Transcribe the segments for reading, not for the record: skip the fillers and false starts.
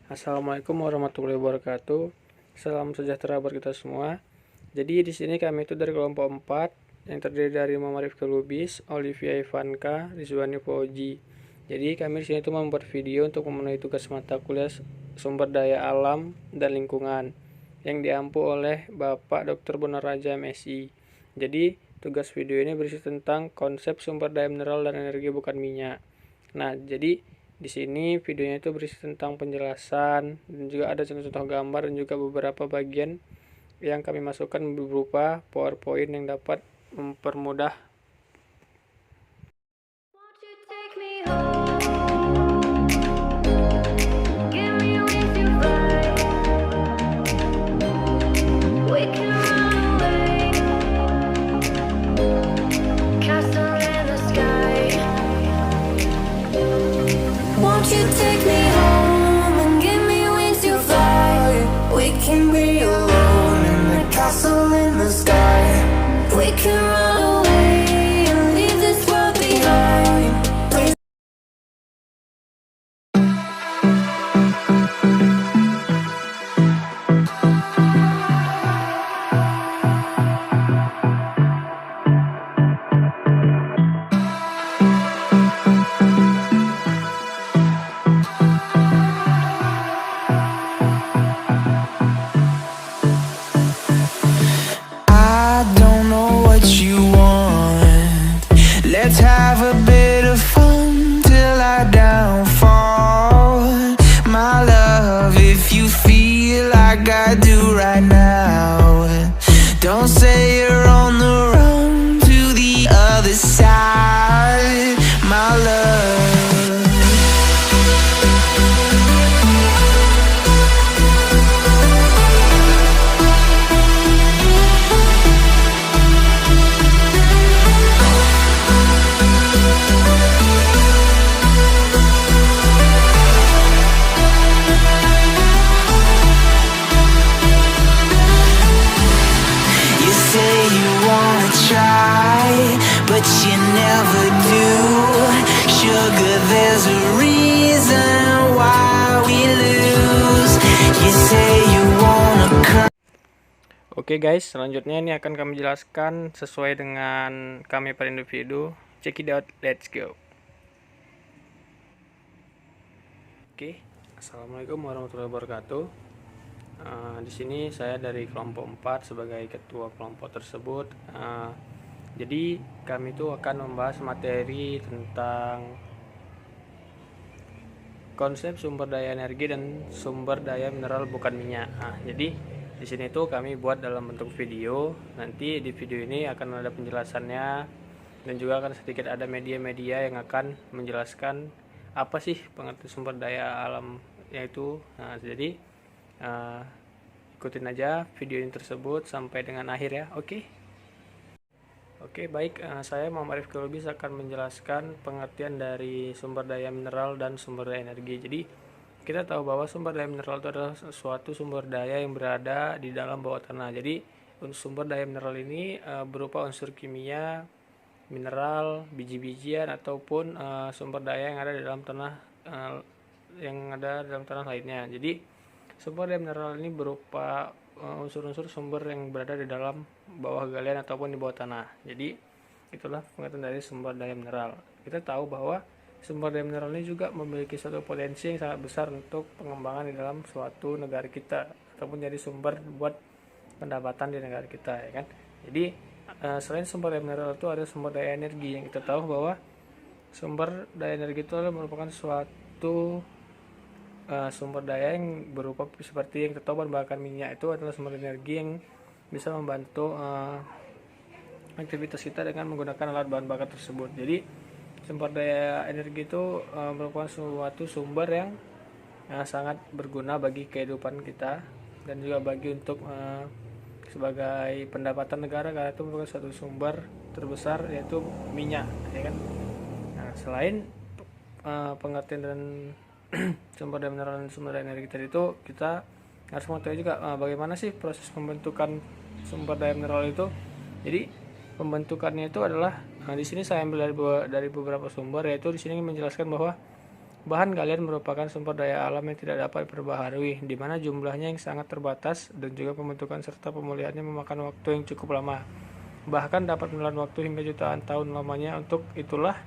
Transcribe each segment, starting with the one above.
Assalamualaikum warahmatullahi wabarakatuh. Salam sejahtera buat kita semua. Jadi di sini kami itu dari kelompok 4 yang terdiri dari Muhammad Rifki Lubis, Olivia Ivanka, Rizwani Fauji. Jadi kami di sini itu membuat video untuk memenuhi tugas mata kuliah sumber daya alam dan lingkungan yang diampu oleh Bapak Dr. Bonaraja MSI. Jadi tugas video ini berisi tentang konsep sumber daya mineral dan energi bukan minyak. Nah, jadi di sini videonya itu berisi tentang penjelasan dan juga ada contoh-contoh gambar dan juga beberapa bagian yang kami masukkan berupa PowerPoint yang dapat mempermudah. Let's have a bit of fun till I downfall. My love, if you feel like I do right now, don't say you're on the run to the other side, my love. But you never do. Sugar, there's a reason why we lose. You say you wanna cry. Oke guys, selanjutnya ini akan kami jelaskan sesuai dengan kami per individu. Check it out, let's go. Oke, assalamualaikum warahmatullahi wabarakatuh. Di sini saya dari kelompok 4 sebagai ketua kelompok tersebut. Jadi kami itu akan membahas materi tentang konsep sumber daya energi dan sumber daya mineral bukan minyak. Jadi di sini tuh kami buat dalam bentuk video. Nanti di video ini akan ada penjelasannya dan juga akan sedikit ada media-media yang akan menjelaskan apa sih pengertian sumber daya alam yaitu. Jadi ikutin aja video ini tersebut sampai dengan akhir ya. Oke, baik, saya Muhammad Rifki Lubis akan menjelaskan pengertian dari sumber daya mineral dan sumber daya energi. Jadi, kita tahu bahwa sumber daya mineral itu adalah suatu sumber daya yang berada di dalam bawah tanah. Jadi, sumber daya mineral ini berupa unsur kimia, mineral, biji-bijian, ataupun sumber daya yang ada di dalam tanah lainnya. Jadi, sumber daya mineral ini berupa unsur-unsur sumber yang berada di dalam bawah galian ataupun di bawah tanah. Jadi itulah pengertian dari sumber daya mineral. Kita tahu bahwa sumber daya mineral ini juga memiliki suatu potensi yang sangat besar untuk pengembangan di dalam suatu negara kita ataupun jadi sumber buat pendapatan di negara kita, ya kan. Jadi selain sumber daya mineral itu ada sumber daya energi yang kita tahu bahwa sumber daya energi itu adalah merupakan suatu sumber daya yang berupa seperti yang kita tahu bahan bakar minyak itu adalah sumber energi yang bisa membantu aktivitas kita dengan menggunakan alat bahan bakar tersebut. Jadi sumber daya energi itu merupakan suatu sumber yang sangat berguna bagi kehidupan kita dan juga bagi untuk sebagai pendapatan negara, karena itu merupakan suatu sumber terbesar yaitu minyak, ya kan. Nah, selain pengertian dan sumber daya mineral dan sumber daya energi tadi itu, kita harus mengetahui juga bagaimana sih proses pembentukan sumber daya mineral itu. Jadi pembentukannya itu adalah di sini saya ambil dari beberapa sumber, yaitu di sini menjelaskan bahwa Bahan galian merupakan sumber daya alam yang tidak dapat diperbaharui, di mana jumlahnya yang sangat terbatas dan juga pembentukan serta pemulihannya memakan waktu yang cukup lama. Bahkan dapat menelan waktu hingga jutaan tahun lamanya. Untuk itulah,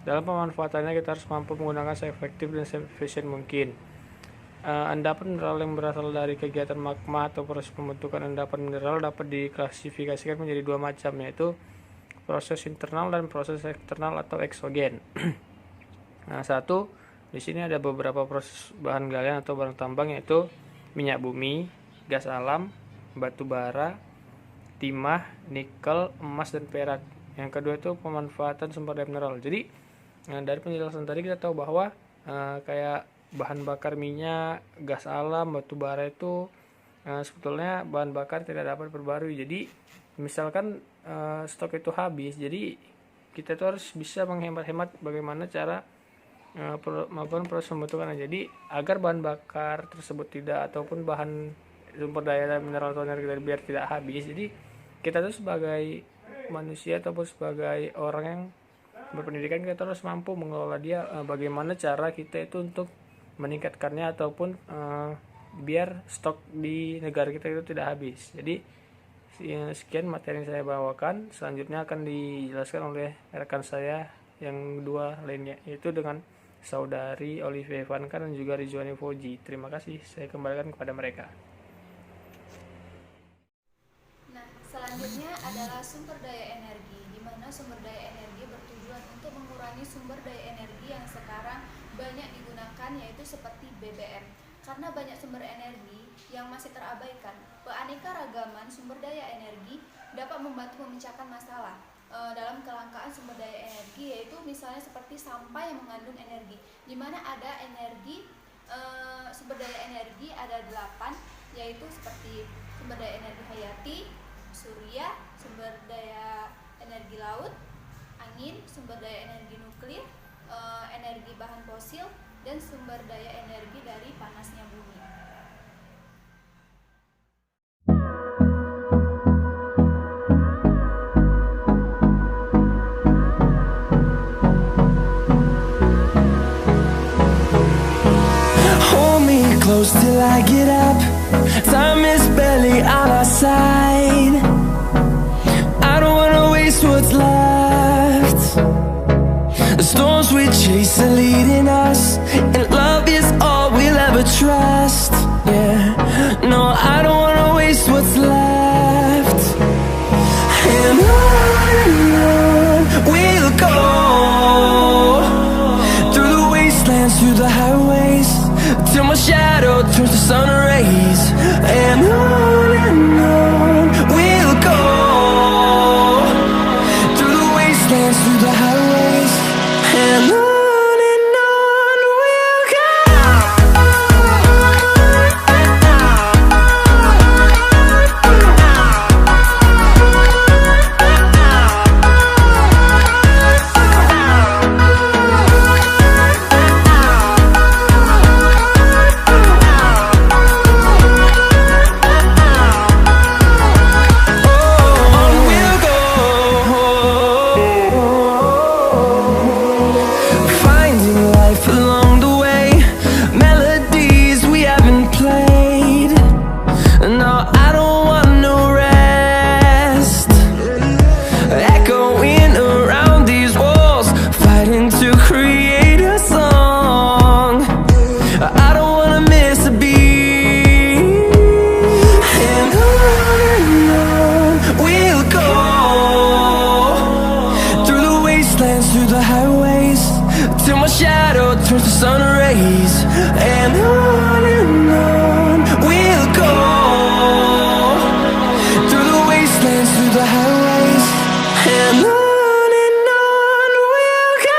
dalam pemanfaatannya kita harus mampu menggunakan seefektif dan seefisien mungkin. Endapan mineral yang berasal dari kegiatan magma atau proses pembentukan endapan mineral dapat diklasifikasikan menjadi dua macam, yaitu proses internal dan proses eksternal atau eksogen. Nah, di sini ada beberapa proses bahan galian atau barang tambang, yaitu minyak bumi, gas alam, batu bara, timah, nikel, emas, dan perak. Yang kedua itu pemanfaatan sumber daya mineral. Jadi dari penjelasan tadi kita tahu bahwa kayak bahan bakar minyak, gas alam, batu bara itu sebetulnya bahan bakar tidak dapat diperbarui. Jadi misalkan stok itu habis, jadi kita tuh harus bisa menghemat-hemat bagaimana cara melakukan proses pembentukan. Jadi agar bahan bakar tersebut tidak, ataupun bahan sumber daya mineral atau energi biar tidak habis, jadi kita tuh sebagai manusia ataupun sebagai orang yang berpendidikan, kita harus mampu mengelola dia, bagaimana cara kita itu untuk meningkatkannya ataupun biar stok di negara kita itu tidak habis. Jadi sekian materi yang saya bawakan, selanjutnya akan dijelaskan oleh rekan saya yang dua lainnya, yaitu dengan saudari Olivia Ivanka dan juga Rizwani Fauji. Terima kasih, saya kembalikan kepada mereka. Nah, selanjutnya adalah sumber daya energi, di mana sumber daya energi bertujuan untuk mengurangi sumber daya energi yang sekarang banyak digunakan, yaitu seperti BBM. Karena banyak sumber energi yang masih terabaikan, keanekaragaman sumber daya energi dapat membantu memecahkan masalah dalam kelangkaan sumber daya energi, yaitu misalnya seperti sampah yang mengandung energi, di mana ada energi sumber daya energi ada 8, yaitu seperti sumber daya energi hayati, surya, sumber daya energi laut, angin, sumber daya energi nuklir, energi bahan fosil, dan sumber daya energi dari panasnya bumi. Hold me close till I get up. Time is barely on our side. I don't wanna waste what's left. The storms we chase are leading us, and love is all we'll ever trust. Yeah, no, I don't wanna waste what's left. And on we'll go, through the wastelands, through the highways, till my shadow turns to sun rays. And on we'll go, through the wastelands, through the highways, and on we'll go. Through the highways, till my shadow turns to sun rays. And on we'll go, through the wastelands, through the highways, and on we'll go.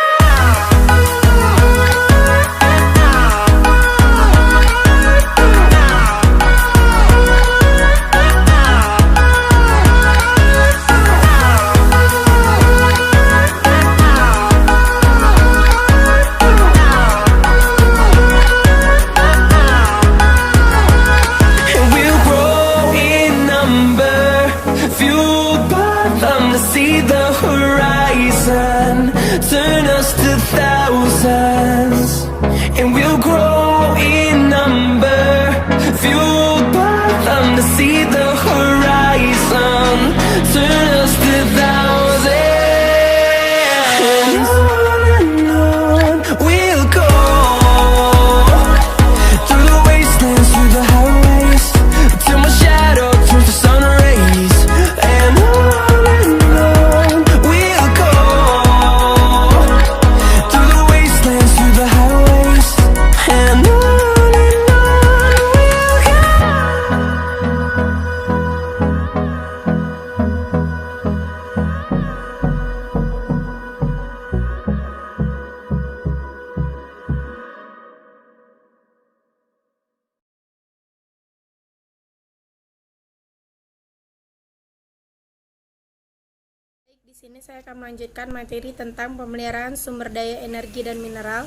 Di sini saya akan melanjutkan materi tentang pemeliharaan sumber daya energi dan mineral.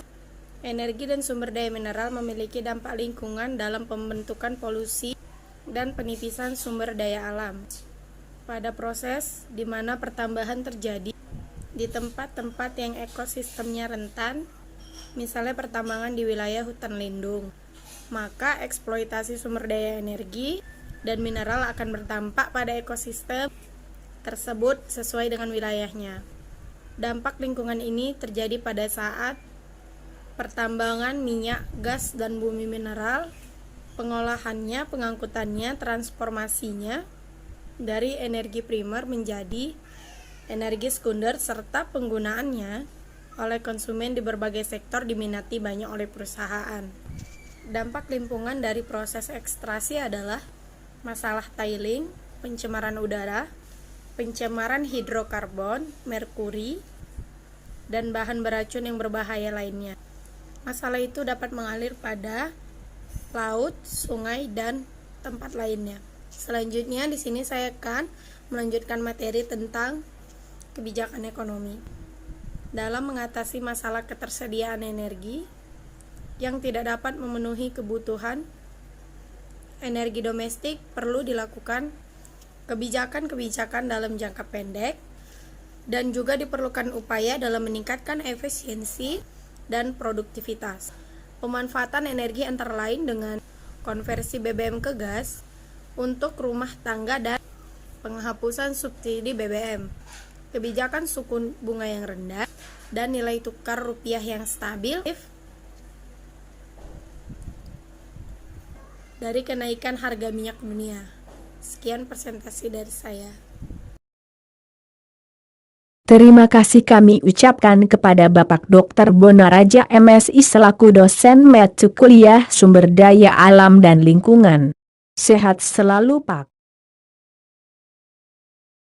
Energi dan sumber daya mineral memiliki dampak lingkungan dalam pembentukan polusi dan penipisan sumber daya alam. Pada proses di mana pertambahan terjadi di tempat-tempat yang ekosistemnya rentan, misalnya pertambangan di wilayah hutan lindung, maka eksploitasi sumber daya energi dan mineral akan berdampak pada ekosistem tersebut sesuai dengan wilayahnya. Dampak lingkungan ini terjadi pada saat pertambangan minyak, gas, dan bumi mineral, pengolahannya, pengangkutannya, transformasinya dari energi primer menjadi energi sekunder, serta penggunaannya oleh konsumen di berbagai sektor diminati banyak oleh perusahaan. Dampak lingkungan dari proses ekstraksi adalah masalah tiling, pencemaran udara, pencemaran hidrokarbon, merkuri, dan bahan beracun yang berbahaya lainnya. Masalah itu dapat mengalir pada laut, sungai, dan tempat lainnya. Selanjutnya di sini saya akan melanjutkan materi tentang kebijakan ekonomi. Dalam mengatasi masalah ketersediaan energi yang tidak dapat memenuhi kebutuhan energi domestik, perlu dilakukan kebijakan-kebijakan dalam jangka pendek, dan juga diperlukan upaya dalam meningkatkan efisiensi dan produktivitas. Pemanfaatan energi antara lain dengan konversi BBM ke gas untuk rumah tangga dan penghapusan subsidi BBM, kebijakan suku bunga yang rendah, dan nilai tukar rupiah yang stabil dari kenaikan harga minyak dunia. Sekian presentasi dari saya. Terima kasih kami ucapkan kepada Bapak Dr. Bonaraja MSI selaku dosen mata kuliah Sumber Daya Alam dan Lingkungan. Sehat selalu Pak.